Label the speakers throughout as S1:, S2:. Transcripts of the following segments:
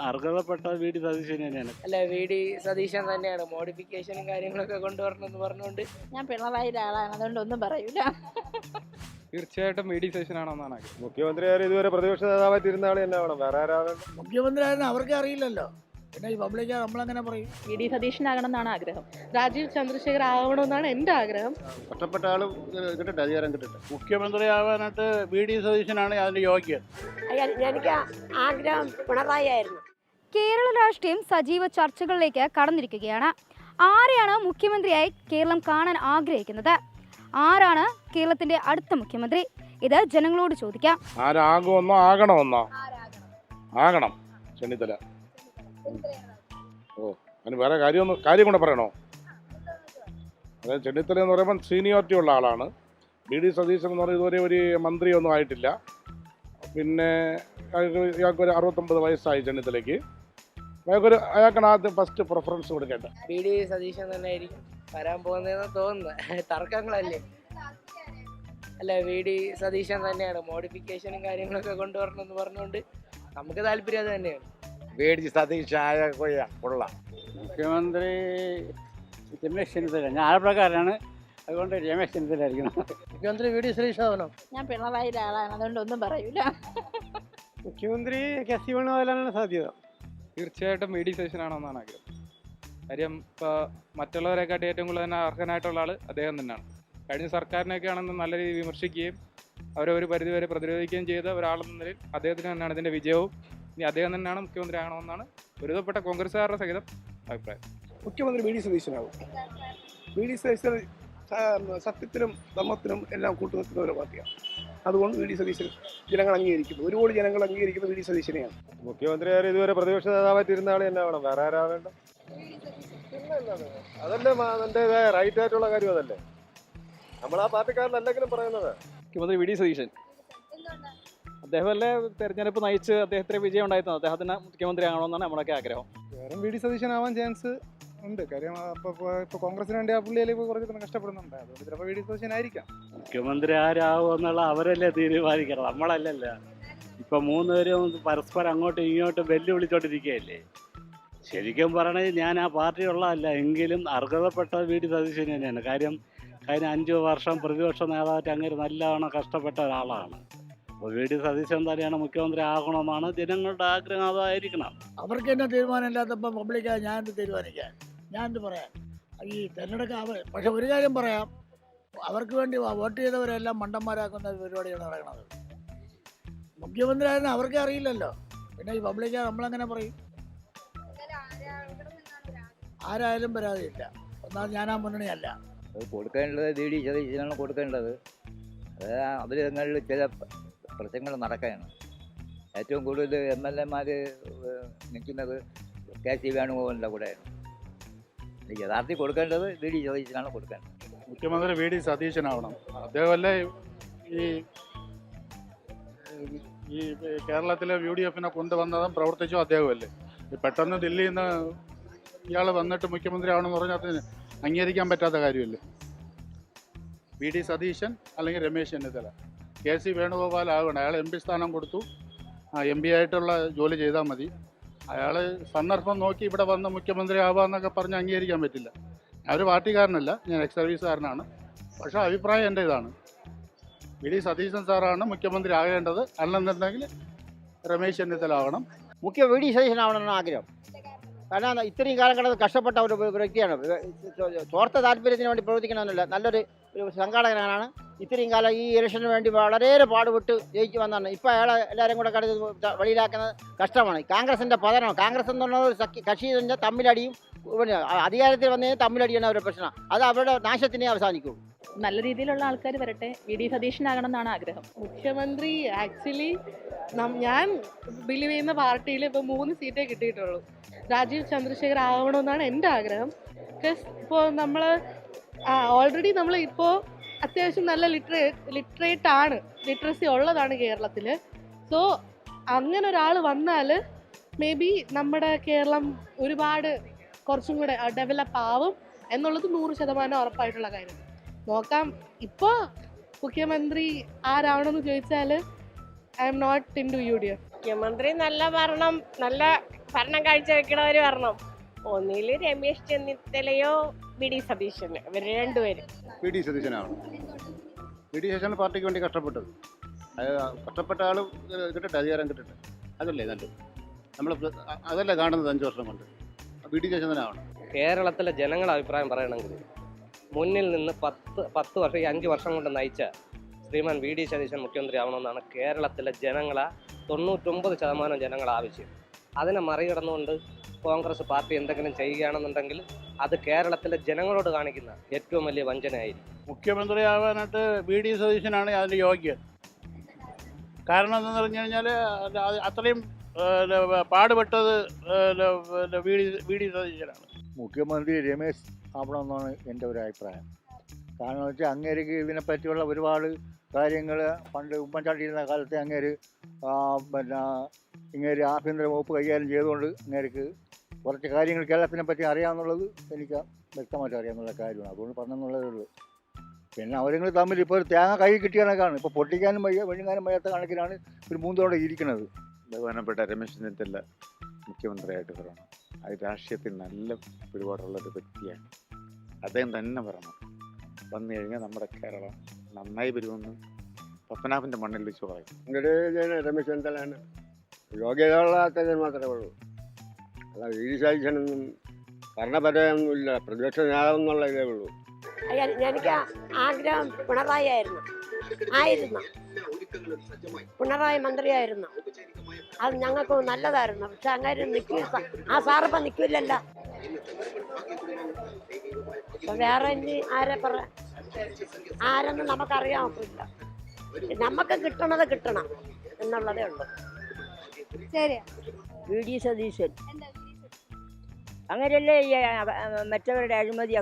S1: അർഹതപ്പെട്ട V D Satheesan തന്നെയാണ്.
S2: അല്ല, വി ഡി സതീശൻ തന്നെയാണ്. മോഡിഫിക്കേഷനും കാര്യങ്ങളൊക്കെ കൊണ്ടുവരണമെന്ന് പറഞ്ഞുകൊണ്ട്
S3: ഞാൻ പിണറായിയുടെ ആളാണ്, അതുകൊണ്ട് ഒന്നും പറയൂല.
S4: തീർച്ചയായിട്ടും വി ഡി സതീശനാണെന്നാണ്.
S5: മുഖ്യമന്ത്രി ആരും ഇതുവരെ പ്രതിപക്ഷ നേതാവായിട്ട് ഇരുന്ന ആൾ തന്നെ വേണം, വേറെ ആരാകണം.
S6: മുഖ്യമന്ത്രി ആയിരുന്നു അവർക്ക് അറിയില്ലല്ലോ, പിന്നെ ഈ പബ്ലിക്കാ നമ്മളങ്ങനെ പറയും.
S3: വി ഡി സതീശനാകണം എന്നാണ് ആഗ്രഹം. രാജീവ് ചന്ദ്രശേഖർ ആവണമെന്നാണ് എൻ്റെ ആഗ്രഹം.
S5: ഒറ്റപ്പെട്ട ആള് കിട്ടട്ടെ, അധികാരം കിട്ടട്ടെ.
S1: മുഖ്യമന്ത്രി ആവാനായിട്ട് വി ഡി സതീശനാണ് അതിന്റെ യോഗ്യൻ.
S7: എനിക്ക് ആഗ്രഹം പിണറായി ആയിരുന്നു.
S8: കേരള രാഷ്ട്രീയം സജീവ ചർച്ചകളിലേക്ക് കടന്നിരിക്കുകയാണ്. ആരെയാണ് മുഖ്യമന്ത്രിയായി കേരളം കാണാൻ ആഗ്രഹിക്കുന്നത്? ആരാണ് കേരളത്തിന്റെ അടുത്ത മുഖ്യമന്ത്രി? ഇത് ജനങ്ങളോട് ചോദിക്കാം.
S9: ആരാകുമെന്നോ ആകണമെന്നോ? ആകണം ചെന്നിത്തല. ഓ, അതിന് വേറെ കാര്യം കൂടെ പറയണോ? അതായത് ചെന്നിത്തല എന്ന് പറയുമ്പോൾ സീനിയോറിറ്റി ഉള്ള ആളാണ്. വി ഡി സതീശൻ എന്ന് പറയുന്നത് ഇതുവരെ ഒരു മന്ത്രിയൊന്നും ആയിട്ടില്ല. പിന്നെ ഇയാൾക്ക് ഒരു 69 വയസ്സായി ചെന്നിത്തലയ്ക്ക്. അയാൾക്കാണ് ആദ്യം ഫസ്റ്റ് പ്രിഫറൻസ് കൊടുക്കേണ്ട.
S2: വി ഡി സതീശൻ തന്നെ ആയിരിക്കും വരാൻ പോകുന്നതെന്ന് തോന്നുന്നത്. തർക്കങ്ങളല്ലേ? അല്ല, വി ഡി സതീശൻ തന്നെയാണ്. മോഡിഫിക്കേഷനും കാര്യങ്ങളൊക്കെ കൊണ്ടുവരണമെന്ന് പറഞ്ഞുകൊണ്ട് നമുക്ക് താല്പര്യം അത് തന്നെയാണ്.
S5: വി ഡി സതീശായ കൊള്ളാം.
S1: മുഖ്യമന്ത്രി രമേശ് ചെന്നിത്തല. ഞാൻ ആലപ്പുഴക്കാരനാണ്, അതുകൊണ്ട് രമേശ് ചെന്നിത്തല ആയിരിക്കണം.
S6: മുഖ്യമന്ത്രി വി ഡി സതീശനാവണം.
S3: ഞാൻ പിണറായിയുടെ ആളാണ്, അതുകൊണ്ട് ഒന്നും പറയൂല.
S4: മുഖ്യമന്ത്രി കെ.സി. വേണുഗോപാലാണ് സാധ്യത. തീർച്ചയായിട്ടും വി ഡി സതീശനാണെന്നാണ് ആഗ്രഹം. കാര്യം ഇപ്പോൾ മറ്റുള്ളവരെക്കാട്ടി ഏറ്റവും കൂടുതൽ തന്നെ അർഹനായിട്ടുള്ള ആൾ അദ്ദേഹം തന്നെയാണ്. കഴിഞ്ഞ സർക്കാരിനെയൊക്കെ ആണെന്ന് നല്ല രീതിയിൽ വിമർശിക്കുകയും അവരെ ഒരു പരിധിവരെ പ്രതിരോധിക്കുകയും ചെയ്ത ഒരാളെന്ന നിലയിൽ അദ്ദേഹത്തിന് തന്നെയാണ് ഇതിൻ്റെ വിജയവും. ഇനി അദ്ദേഹം തന്നെയാണ് മുഖ്യമന്ത്രി ആകണമെന്നാണ് ഒരുവിധപ്പെട്ട കോൺഗ്രസ്സുകാരുടെ സഹിതം അഭിപ്രായം.
S10: മുഖ്യമന്ത്രി വി ഡി സതീശനാകും. വി ഡി സതീശൻ സത്യത്തിനും ധർമ്മത്തിനും എല്ലാം കൂട്ടുനിൽക്കുന്ന ഒരു പാർട്ടിയാണ്. അതുകൊണ്ട് വി ഡി സതീശൻ ജനങ്ങൾ അംഗീകരിക്കുന്നു. ഒരുപാട് ജനങ്ങൾ അംഗീകരിക്കുന്ന വി ഡി സതീശനെയാണ്.
S5: മുഖ്യമന്ത്രി ആരും ഇതുവരെ പ്രതിപക്ഷ നേതാവായിട്ട് ഇരുന്ന ആൾ തന്നെ വേണം, വേറെ ആരാകേണ്ട. അതല്ലേ എന്റെ റൈറ്റ് ആയിട്ടുള്ള കാര്യം. അതല്ലേ നമ്മൾ ആ പാർട്ടിക്കാരനല്ലെങ്കിലും പറയുന്നത്.
S4: മുഖ്യമന്ത്രി വി ഡി സതീശൻ അദ്ദേഹമല്ലേ തെരഞ്ഞെടുപ്പ് നയിച്ച് അദ്ദേഹത്തിന് വിജയം ഉണ്ടായിരുന്നത്. അദ്ദേഹത്തിന് മുഖ്യമന്ത്രി ആകണമെന്നാണ് നമ്മുടെയൊക്കെ ആഗ്രഹം.
S10: വേറെ വി ഡി സതീശനാവാൻ ചാൻസ് ഉണ്ട്. കാര്യം ഇപ്പോൾ കോൺഗ്രസിന് വേണ്ടി ആ പുള്ളിയിൽ കുറച്ച് കഷ്ടപ്പെടുന്നുണ്ട്. അതുകൊണ്ട് ചിലപ്പോൾ വി ഡി സതീശനായിരിക്കാം.
S1: മുഖ്യമന്ത്രി ആരാവും എന്നുള്ള അവരല്ലേ തീരുമാനിക്കണം, നമ്മളല്ലല്ല. ഇപ്പൊ 3 പേരും പരസ്പരം അങ്ങോട്ടും ഇങ്ങോട്ടും വെല്ലുവിളിച്ചോണ്ടിരിക്കുകയല്ലേ. ശരിക്കും പറയണത് ഞാൻ ആ പാർട്ടിയുള്ളതല്ല, എങ്കിലും അർഹതപ്പെട്ട വി ഡി സതീശൻ തന്നെയാണ്. കാര്യം കഴിഞ്ഞ 5 വർഷം പ്രതിപക്ഷ നേതാവായിട്ട് അങ്ങനെ നല്ലവണ്ണം കഷ്ടപ്പെട്ട ഒരാളാണ്. അപ്പോൾ വി ഡി സതീശൻ തന്നെയാണ് മുഖ്യമന്ത്രി ആകണമെന്നാണ് ജനങ്ങളുടെ ആഗ്രഹം. അതായിരിക്കണം.
S6: അവർക്ക് തന്നെ തീരുമാനമില്ലാത്തപ്പോൾ പബ്ലിക്കായി ഞാൻ എന്ത് തീരുമാനിക്കാൻ, ഞാൻ എന്ത് പറയാൻ? ഈ തിരഞ്ഞെടുക്കാൻ പക്ഷെ ഒരു കാര്യം പറയാം, അവർക്ക് വേണ്ടി വോട്ട് ചെയ്തവരെല്ലാം മണ്ടന്മാരാക്കുന്ന പരിപാടിയാണ് നടക്കുന്നത്. മുഖ്യമന്ത്രി ആയിരുന്നു അവർക്ക് അറിയില്ലല്ലോ, പിന്നെ ഈ പബ്ലിക്കാ നമ്മളങ്ങനെ പറയും. ആരായാലും പരാതിയില്ല. ഒന്നാമത് ഞാൻ ആ മുന്നണിയല്ല.
S11: അത് കൊടുക്കേണ്ടത് വി ഡി സതീശനാണ് കൊടുക്കേണ്ടത്. അത് അവരിടങ്ങളിൽ ചില പ്രശ്നങ്ങൾ നടക്കുകയാണ്. ഏറ്റവും കൂടുതൽ MLA-മാർ നിൽക്കുന്നത് കെ.സി. വേണുഗോപാലിൻ്റെ കൂടെയാണ്. യഥാർത്ഥത്തിൽ കൊടുക്കേണ്ടത് വി ഡി സതീശനാണ് കൊടുക്കേണ്ടത്.
S9: മുഖ്യമന്ത്രി വി ഡി സതീശനാവണം. അദ്ദേഹമല്ലേ ഈ കേരളത്തിലെ UDF-നെ കൊണ്ടുവന്നതും പ്രവർത്തിച്ചും അദ്ദേഹമല്ലേ. പെട്ടെന്ന് ദില്ലിയിൽ നിന്ന് ഇയാൾ വന്നിട്ട് മുഖ്യമന്ത്രി ആവണമെന്ന് പറഞ്ഞാൽ അതിന് അംഗീകരിക്കാൻ പറ്റാത്ത കാര്യമല്ലേ. വി ഡി സതീശൻ അല്ലെങ്കിൽ രമേശ് ചെന്നിത്തല. കെ.സി. വേണുഗോപാൽ ആകണം. അയാൾ MP സ്ഥാനം കൊടുത്തു, MP ആയിട്ടുള്ള ജോലി ചെയ്താൽ മതി. അയാൾ സന്ദർഭം നോക്കി ഇവിടെ വന്ന് മുഖ്യമന്ത്രി ആവാന്നൊക്കെ പറഞ്ഞ് അംഗീകരിക്കാൻ പറ്റില്ല. ഞാൻ ഒരു പാർട്ടിക്കാരനല്ല, ഞാൻ എക്സ് സർവീസുകാരനാണ്. പക്ഷേ അഭിപ്രായം എൻ്റെ ഇതാണ്, വി ഡി സതീശൻ സാറാണ് മുഖ്യമന്ത്രി ആകേണ്ടത്. അല്ലെന്നുണ്ടെങ്കിൽ രമേശ് ചെന്നിത്തല ആവണം.
S11: വി ഡി സതീശനാവണമെന്നാണ് ആഗ്രഹം. കാരണം ഇത്രയും കാലം കിടന്ന് കഷ്ടപ്പെട്ട ഒരു വ്യക്തിയാണ്. സ്വാർത്ഥ താല്പര്യത്തിന് വേണ്ടി പ്രവർത്തിക്കണമെന്നില്ല, നല്ലൊരു സംഘാടകനാണ്. ഇത്രയും കാലം ഈ ഇലക്ഷന് വേണ്ടി വളരെയേറെ പാടുപെട്ട് ജയിച്ചു വന്നതാണ്. ഇപ്പോൾ അയാളെ എല്ലാവരും കൂടെ കടന്ന് വഴിയിലാക്കുന്നത് കഷ്ടമാണ്. കോൺഗ്രസിൻ്റെ പതനം, കോൺഗ്രസ് എന്ന് പറഞ്ഞത് കക്ഷിൻ്റെ തമ്മിലടിയും പിന്നെ അധികാരത്തിൽ വന്നേ തമ്മിലടിയാണ് അവരുടെ പ്രശ്നം. അത് അവരുടെ നാശത്തിനെ അവസാനിക്കുള്ളൂ.
S3: നല്ല രീതിയിലുള്ള ആൾക്കാർ വരട്ടെ. വി ഡി സതീശനാകണം എന്നാണ് ആഗ്രഹം.
S7: മുഖ്യമന്ത്രി ആക്ച്വലി ഞാൻ ബിലീവ് ചെയ്യുന്ന പാർട്ടിയിൽ ഇപ്പോൾ 3 സീറ്റേ കിട്ടിയിട്ടുള്ളൂ. രാജീവ് ചന്ദ്രശേഖർ ആവണമെന്നാണ് എൻ്റെ ആഗ്രഹം. ബിക്കോസ് ഇപ്പോൾ നമ്മൾ ഓൾറെഡി നമ്മൾ ഇപ്പോൾ അത്യാവശ്യം നല്ല ലിറ്ററസി ഉള്ളതാണ് കേരളത്തിൽ. സോ അങ്ങനെ ഒരാൾ വന്നാൽ മേ ബി നമ്മുടെ കേരളം ഒരുപാട് കുറച്ചും കൂടെ ഡെവലപ്പ് ആവും എന്നുള്ളത് 100% ഉറപ്പായിട്ടുള്ള കാര്യം. നോക്കാം. ഇപ്പോൾ മുഖ്യമന്ത്രി ആരാവണമെന്ന് ചോദിച്ചാൽ I am not into UDF.
S12: മുഖ്യമന്ത്രി നല്ല ഭരണം കാഴ്ചവെക്കണവർ വരണം. ഒന്നിൽ രമേശ് ചെന്നിത്തലയോ വി.ഡി. സതീശന്, ഇവർ രണ്ടുപേരും.
S5: വി.ഡി. സതീശനാണ്. വി.ഡി. സതീശൻ പാർട്ടിക്ക് വേണ്ടി കഷ്ടപ്പെട്ടത്. കഷ്ടപ്പെട്ട ആൾ കിട്ടട്ടെ, അധികാരം കിട്ടട്ടെ, അതല്ലേ നല്ലത്. നമ്മൾ അതല്ലേ കാണുന്നത് 5 വർഷം കൊണ്ട്. വി.ഡി. സതീശനാണ്.
S13: കേരളത്തിലെ ജനങ്ങളുടെ അഭിപ്രായം പറയണമെങ്കിൽ മുന്നിൽ നിന്ന് 10 വർഷം ഈ 5 വർഷം കൊണ്ട് നയിച്ച ശ്രീമാൻ വി.ഡി. സതീശൻ മുഖ്യമന്ത്രി ആവണമെന്നാണ് കേരളത്തിലെ 99% ജനങ്ങൾ ആവശ്യം. അതിനെ മറികടന്നുകൊണ്ട് കോൺഗ്രസ് പാർട്ടി എന്തെങ്കിലും ചെയ്യുകയാണെന്നുണ്ടെങ്കിൽ അത് കേരളത്തിലെ ജനങ്ങളോട് കാണിക്കുന്ന ഏറ്റവും വലിയ വഞ്ചനയായിരിക്കും.
S9: മുഖ്യമന്ത്രി ആവാനായിട്ട് വി.ഡി. സതീശനാണ് അതിന് യോഗ്യൻ. കാരണം എന്താണെന്ന് പറഞ്ഞു കഴിഞ്ഞാൽ അത്രയും പാടുപെട്ടത് വി.ഡി. സതീശനാണ്.
S14: മുഖ്യമന്ത്രി രമേശ് ആവണമെന്നാണ് എൻ്റെ ഒരു അഭിപ്രായം. കാരണം വെച്ചാൽ അങ്ങേർക്ക് ഇതിനെപ്പറ്റിയുള്ള ഒരുപാട് കാര്യങ്ങൾ പണ്ട് ഉമ്മൻചാണ്ടി ഇരുന്ന കാലത്തെ അങ്ങേര് ഇങ്ങേര് ആഭ്യന്തര വകുപ്പ് കൈകാര്യം ചെയ്തുകൊണ്ട് അങ്ങേർക്ക് കുറച്ച് കാര്യങ്ങൾ കേരളത്തിനെ പറ്റി അറിയാമെന്നുള്ളത് എനിക്ക് വ്യക്തമായിട്ട് അറിയാമെന്നുള്ള കാര്യമാണ്. അതുകൊണ്ട് പറഞ്ഞെന്നുള്ളതേ ഉള്ളൂ. പിന്നെ അവരുങ്ങൾ തമ്മിൽ ഇപ്പോൾ ഒരു തേങ്ങ കൈ കിട്ടിയ കണക്കാണ്. ഇപ്പോൾ പൊട്ടിക്കാനും വയ്യ വിഴുങ്ങാനും വയ്യാത്ത കണക്കിനാണ് ഒരു മൂന്നോടെ ഇരിക്കുന്നത്.
S5: ബഹുമാനപ്പെട്ട രമേശ് ചെന്നിത്തല മുഖ്യമന്ത്രിയായിട്ട് വരണം. അത് രാഷ്ട്രീയത്തിൽ നല്ല പിടിപാടുള്ളൊരു വ്യക്തിയാണ്. അദ്ദേഹം തന്നെ വരണം. വന്നു കഴിഞ്ഞാൽ നമ്മുടെ കേരളം നന്നായി വരുമെന്ന് പത്മനാഭൻ്റെ മണ്ണിൽ വെച്ച് പറയും.
S15: രമേശ് ചെന്നിത്തലാണ് യോഗ്യതയുള്ളാത്തത് മാത്രമേ ഉള്ളൂ. അല്ല വി.ഡി. സതീശനൊന്നും ഭരണപരമൊന്നുമില്ല, പ്രതിപക്ഷ നേതാവെന്നുള്ള ഇതേ ഉള്ളൂ.
S12: എനിക്ക് ആഗ്രഹം പിണറായി ആയിരുന്നു. പിണറായി മന്ത്രിയായിരുന്നു. അത് ഞങ്ങൾക്ക് നല്ലതായിരുന്നു. പക്ഷെ അങ്ങനെ ആ സാറിപ്പം നിൽക്കില്ലല്ലോ. വേറെ ഇനി ആരെന്ന് നമുക്കറിയാൻ ഒക്കില്ല. നമുക്ക് കിട്ടണത് കിട്ടണം എന്നുള്ളതേ ഉള്ളൂ.
S8: ശരിയാ.
S16: വി.ഡി. സതീശൻ അങ്ങനെയല്ലേ ഈ മറ്റവരുടെ അഴിമതി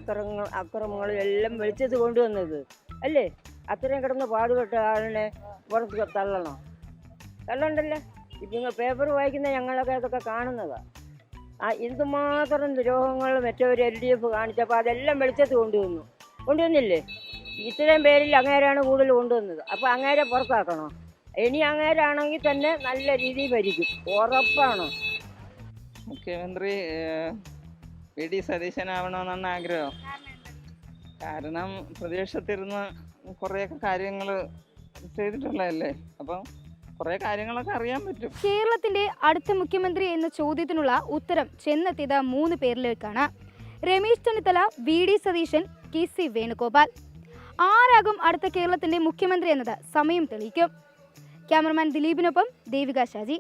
S16: അക്രമങ്ങളും എല്ലാം വെളിച്ചത്ത് കൊണ്ടുവന്നത് അല്ലേ? അത്രയും കിടന്ന് പാടുപെട്ട ആളിനെ പുറത്ത് തള്ളണ്ടല്ലേ? ഇപ്പം പേപ്പർ വായിക്കുന്ന ഞങ്ങളൊക്കെ അതൊക്കെ കാണുന്നതാണ്. എന്തുമാത്രം ദ്രോഹങ്ങൾ മറ്റവർ LDF കാണിച്ചപ്പോൾ അതെല്ലാം വെളിച്ചത്ത് കൊണ്ടുവന്നില്ലേ? ഇത്രയും പേരിൽ അങ്ങേരാണ് കൂടുതൽ കൊണ്ടുവന്നത്. അപ്പോൾ അങ്ങേരെ പുറത്താക്കണോ? ഇനി അങ്ങേരാണെങ്കിൽ തന്നെ നല്ല രീതിയിൽ ഭരിക്കും, ഉറപ്പാണ്.
S17: മുഖ്യമന്ത്രി വി.ഡി. സതീശനാവണമെന്നാണ് ആഗ്രഹം. കാരണം പ്രതിപക്ഷത്തിരുന്ന് കുറേയൊക്കെ കാര്യങ്ങൾ ചെയ്തിട്ടുള്ളതല്ലേ, അപ്പം കുറേ കാര്യങ്ങളൊക്കെ അറിയാൻ പറ്റും.
S8: കേരളത്തിന്റെ അടുത്ത മുഖ്യമന്ത്രി എന്ന ചോദ്യത്തിനുള്ള ഉത്തരം ചെന്നെത്തിയത് 3 പേരിലേക്കാണ്. രമേശ് ചെന്നിത്തല, വി.ഡി. സതീശൻ, കെ.സി. വേണുഗോപാൽ. ആരാകും അടുത്ത കേരളത്തിന്റെ മുഖ്യമന്ത്രി എന്നത് സമയം തെളിയിക്കും. ക്യാമറമാൻ ദിലീപിനൊപ്പം ദേവിക ഷാജി.